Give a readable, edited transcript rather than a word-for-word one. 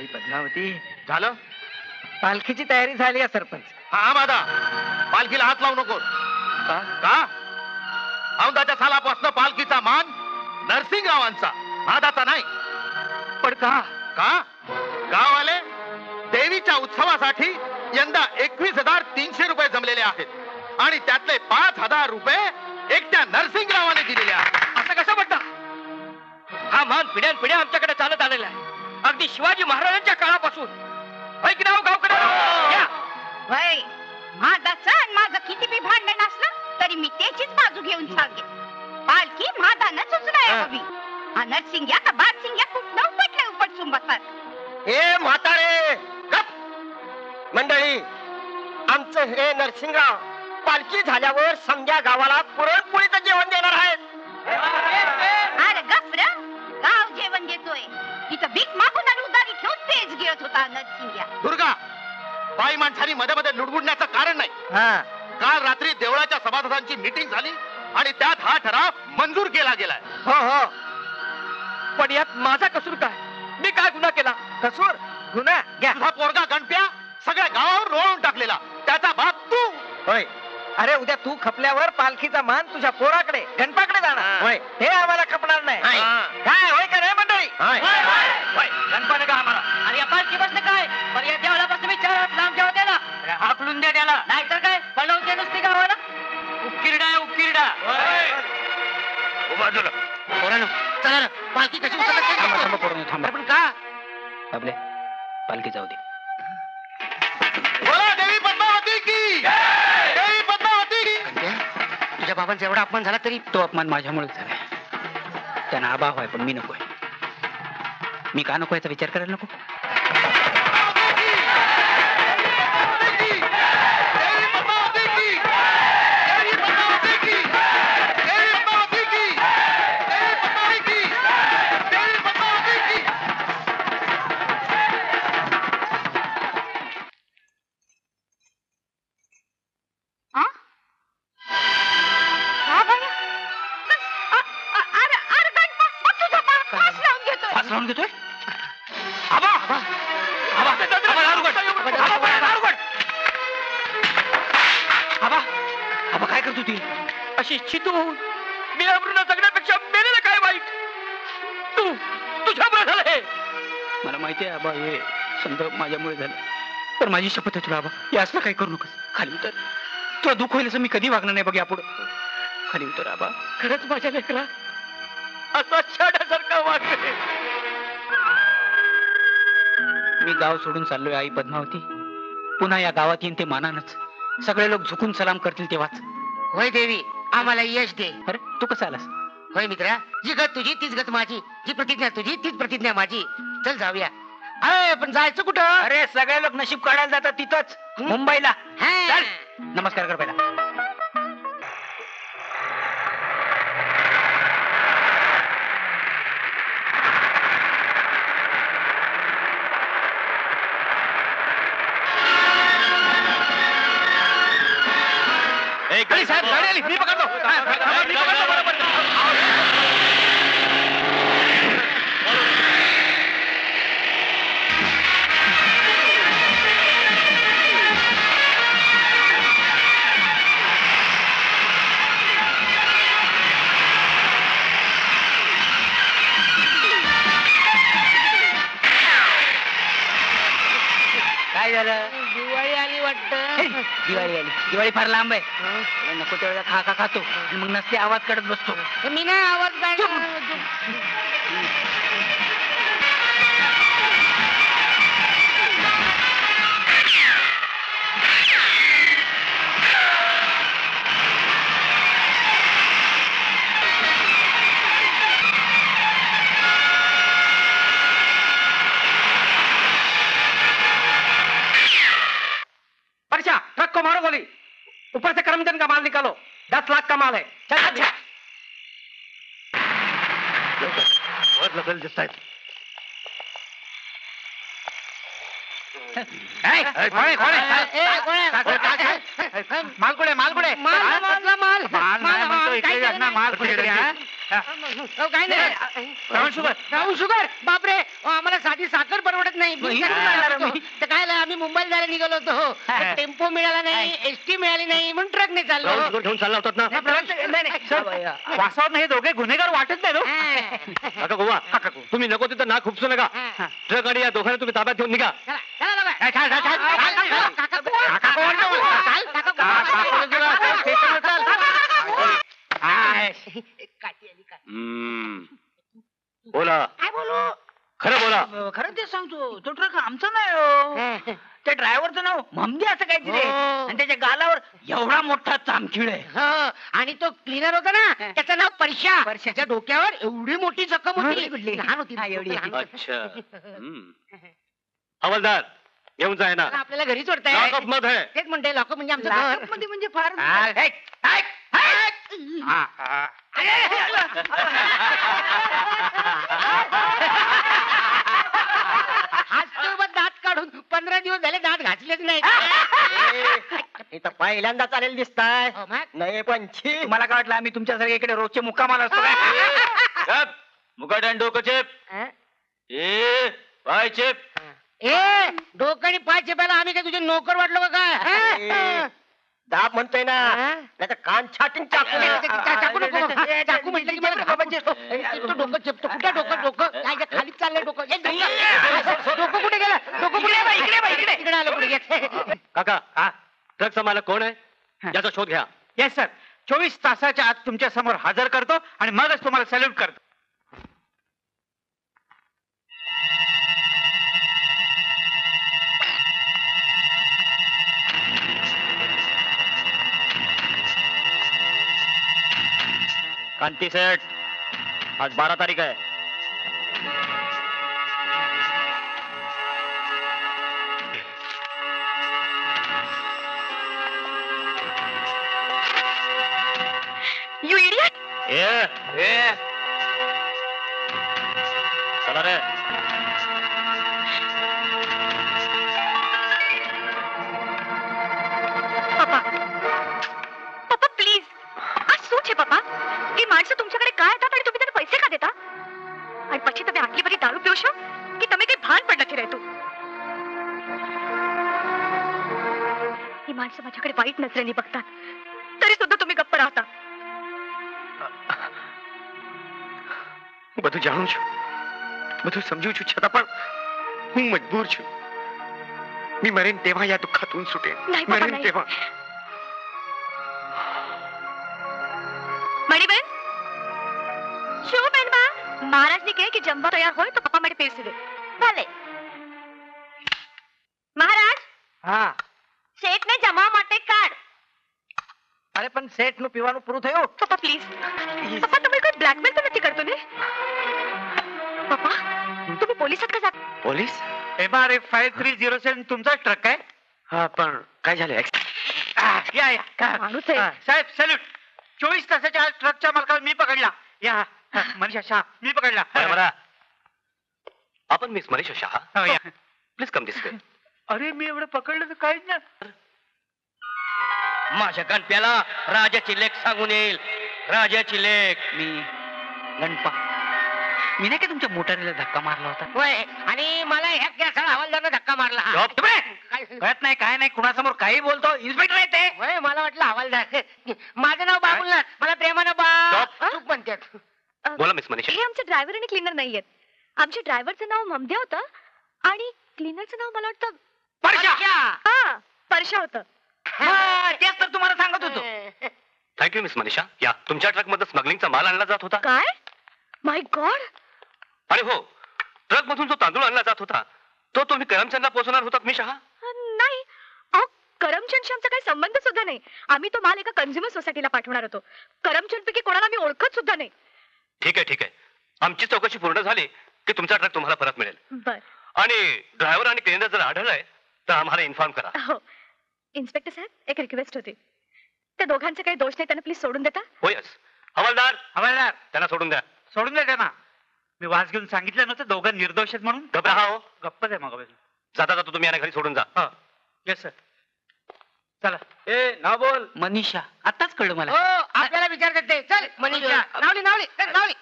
आई पद्मावती, झालं? पालखीची तयारी झाली आहे सरपंच. हा मादा, पालखीला हात लावू नको. का? औंधाच्या सालापासून पालखीचा मान नरसिंगरावांचा, मादाचा नाही. पण का? का? गाववाले देवीच्या उत्सवासाठी यंदा 21,300 रुपये जमलेले आहेत आणि त्यातले 5,000 रुपये एकट्या नरसिंगरावाने दिलेले आहेत. असं कसं म्हणता? हा मान पिढ्यान पिढ्या आमच्याकडे चालत आलेला आहे, अगदी शिवाजी महाराजांच्या काळापासून. गावकडे माझं आणि माझं किती बी भांडण असलं तरी मी त्याचीच बाजू घेऊन सांगेन. पालखी मादानच उचलाय हवी. नरसिंग्या का बादसिंग्या कुठलं उपटसून बसतात. ए म्हातारे गप. मंडळी, आमचं हे नरसिंगराव पालखी झाल्यावर समजा गावाला पुरणपोळीचं जेवण देणार आहेत. अरे गप्र, गाव जेवण देतोय. तिथं भीक मागून आणि उधारी घेऊन पेज गिळत होता नरसिंग्या. दुर्गा, बाई माणसांनी मध्ये मध्ये लुडबुडण्याचं कारण नाही. काल रात्री देवळाच्या सभासदांची मीटिंग झाली आणि त्यात हा ठराव मंजूर केला गेलाय. हो हो, पण यात माझा कसूर काय? मी काय गुन्हा केला? कसूर गुन्हा घ्या. तुझा पोरगा गणप्या सगळ्या गावावर रोळून टाकलेला, त्याचा बाप तू. होय. अरे उद्या तू खपल्यावर पालखीचा मान तुझ्या पोराकडे गणपाकडे जाणार. होय, हे आम्हाला खपणार नाही. काय होय का रे मंडळी? गणपाने का आम्हाला? आणि या पालखी बसलं काय? पण या देवळापासून मी लांब जेव्हा द्याला हाकलून द्या त्याला, नाहीतर काय पळवते नुसती गावाला. उकिरडा आहे उकिरडा. चला पालखी कशी थांबा. पण का? आपले पालखी जाऊ दे. बोला देवी पद्मावती की, देवी पद्मावती की. तुझ्या बाबांचा एवढा अपमान झाला तरी तो अपमान माझ्यामुळेच झाला. त्यांना अभाव आहे पण मी नकोय. मी का नको याचा विचार करायला नको? घेतोय काय करतो ती अशी चितू होऊन मी जगण्यापेक्षा मेलेलं काय वाईट? तू तुझ्यामुळे झालं हे. मला माहिती आहे आबा, हे समजा माझ्यामुळे झालं, पण माझी शपथ आहे तुला आबा, हे असलं काही करू नकोस. खाली उतर. तुला दुःख होईल असं मी कधी वागणार नाही बघ यापुढे. खाली उतर आबा. खरंच माझ्या लेकरा असा छाड्यासारखा वागते. मी गाव सोडून चाललोय आई पद्मावती. पुन्हा या गावात येईन ते मानानच. सगळे लोक झुकून सलाम करतील तेव्हाच. होय देवी, आम्हाला यश दे. अरे तू कसा आलास? होय मित्रा, जी गत तुझी तीच गत माझी, जी प्रतिज्ञा तुझी तीच प्रतिज्ञा माझी. चल जाऊया. अरे पण जायचं कुठं? अरे सगळे लोक नशीब काढायला जातात तिथंच, मुंबईला. चल नमस्कार कर पहिला. साहेब गाडी आली, मी पकडतो. बरोबर. काय झालं? दिवाळी आली वाटतं. दिवाळी आली. दिवाळी फार लांब आहे. नको तेवढा खा खातो मग नसते आवाज काढत बसतो. मी नाही आवाज काढणार. अच्छा, ट्रक को मारो गोली. ऊपर से करमचंद का माल निकालो. 10 लाख का माल है. चल. अच्छा लगेल दिसतायत. माल कुठे? माल कुठे? काय नाही. Brown sugar. बापरे, आम्हाला साधी साखर परवडत नाही मग इकडून आणणार मी. तर काय झालं, आम्ही मुंबईला जायला निघालो होतो तर टेम्पो मिळाला नाही, एसटी मिळाली नाही, म्हणून ट्रकने चाललो. घेऊन चालला होतात ना वासावर हे दोघे गुन्हेगार वाटत नाही हा. काका गोवा तुम्ही नको तिथं नाक खुपसू नका ट्रक आणि या दोघांना तुम्ही ताब्यात घेऊन निघा चला, चला दोघं. काका कोण? काका कोण? चाल, काका कोण? काठी आली का? बोला काय बोलू? खरं बोला. खरं ते सांगतो तो ट्रक आमचा नाही हो. हा. त्या ड्रायव्हरचं नाव ममदी असं काहीतरी आहे. हो. आणि त्याच्या गालावर एवढा मोठा चामखीळ आहे. हो, आणि तो क्लीनर होता ना त्याचं नाव परशा. त्याच्या डोक्यावर एवढी मोठी जखम होती. कुठली? लहान होती हा, एवढी. लहान होती. अच्छा हवालदार घेऊन जाय ना आता आपल्याला घरी सोडताय. लॉकअप मध्ये आहे. तेच म्हणते लॉकअप म्हणजे आमचं घर. Lockup मध्ये म्हणजे फार आज दात काढून 15 दिवस झाले दात घासलेच नाही. इथं पहिल्यांदा चालेल दिसताय हो, मग? नाही पंची मला काय वाटलं आम्ही तुमच्यासारखे इकडे रोजचे मुक्कामाला असतो काय? मुकाट आणि डोकं चेप हा? ए पाय चेप ए डोकं आणि पाय चेपायला आम्ही काय तुझे नोकर वाटलो का काय? दाब म्हणतोय ना हा? नाही तर कान छाटून चाकू चाकू नको. चाकू म्हटलं की मला घाबरते. तो डोकं चेपतो. कुठं डोकं काय जे खालीच चाललंय डोकं. ए, डोकं कुठे गेलं? डोकं कुठे इकडे इकडे आलं पुढे. काका ट्रकचा मालक कोण आहे याचा शोध घ्या. येस सर 24 तासाच्या आत तुमच्या समोर हजर करतो आणि मगच तुम्हाला सॅल्यूट करतो. कांती सेठ आज 12 तारीख आहे. You idiot. ए चला रे पप्पा पप्पा प्लीज आज શું છે પપ્પા એ માણસો तुमच्याकडे काय येतात आणि तुम्ही त्यांना पैसे का देता आणि પછી તમે આટલી બધી દારૂ પીઓ છો કે તમે કઈ ભાન પણ નથી રહેતું. ही माणसं माझ्याकडे वाईट नजरेने बघतात तरी सुद्धा तुम्ही गप्प राहता. બધું જાણું છું બધું સમજુ છું છતાં પણ હું મજબૂર છું. मी मरेन तेव्हा या दुःखातून सुटेन. नाही बाबा, मरेन नाही. तेव्हा. મણીબેન શું બેનબા મહારાજને કહે કે જમવા તૈયાર હોય તો પપ્પા માટે પીરસી દે. ભલે. મહારાજ હા શેઠને જમવા માટે કાઢ. અરે પણ શેઠ નું પીવાનું પૂરું થયું. પપ્પા પ્લીઝ પપ્પા તમે કોઈ બ્લેકમેલ તો નથી કરતો ને? પપ્પા तुम्ही पोलिसात का जात? पोलीस MRF 5307 तुमचा ट्रक आहे? हा पण काय झालं या या माणूस आहे. साहेब सॅल्यूट 24 तासाच्या आत ट्रकच्या मालकाला मी पकडला. या मनीषा शाह मी पकडला. बरा आपण मिस मनीषा शहा हो, या. Please come this way. अरे मी एवढं पकडलं तर काहीच नाही. माझ्या गणप्याला राजाची लेख सांगून येईल. राजाची लेख. मी गणपा मी नाही का तुमच्या मोटारीला धक्का मारला होता? होय, आणि मला ह्या कॅसळ हवालदारनं धक्का मारला. Stop. काय? कळत नाही काय नाही कुणासमोर काही बोलतो. इन्स्पेक्टर आहे ते. होय, मला वाटलं हवालदार. माझं नाव बाबुलनाथ. मला प्रेमानं बा Stop. तूप म्हणतात. बोला मिस मनीषा. हे आमचे ड्रायव्हर आणि क्लीनर नाहीयेत. आमच्या ड्रायव्हरचं नाव ममद्या होतं आणि क्लीनरचं नाव मला वाटतं परशा. हा परशा होतं. हा, तेच तर तुम्हाला सांगत होतो. Thank you miss Manisha. या तुमच्या ट्रक मध्ये स्मगलिंगचा माल आणला जात होता. काय माय गॉड. आणि हो ट्रक मधून जो तांदूळ आणला जात होता तो तुम्ही करमचंदला पोहोचवणार होतात मी शहा. नाही अहो करमचंदशी आमचा काही संबंध सुद्धा नाही. आम्ही तो माल एका कन्झ्युमर सोसायटीला पाठवणार होतो. करमचंद पैकी कोणाला आम्ही ओळखत सुद्धा नाही. ठीक आहे आमची चौकशी पूर्ण झाली की तुमचा ट्रक तुम्हाला परत मिळेल. बर आणि ड्रायव्हर आणि क्लिनर जर आढळलाय तर आम्हाला इन्फॉर्म करा. हो इन्स्पेक्टर साहेब एक रिक्वेस्ट होती. त्या दोघांचे काही दोष नाही त्यांना प्लीज सोडून देता? होयच हवालदार हवालदार त्यांना सोडून द्या. सोडून द्या त्यांना. मी वास घेऊन सांगितलं नव्हतं दोघं निर्दोष आहेत म्हणून. घबरा हो. गप्पच आहे मग. जाता जाता तुम्ही यांना घरी सोडून जा. हो येस सर. चला. ए नाव बोल. मनीषा आताच कळलं हो मला. आपल्याला विचारतात ते. चल मनीषा नावली. चल, नावली.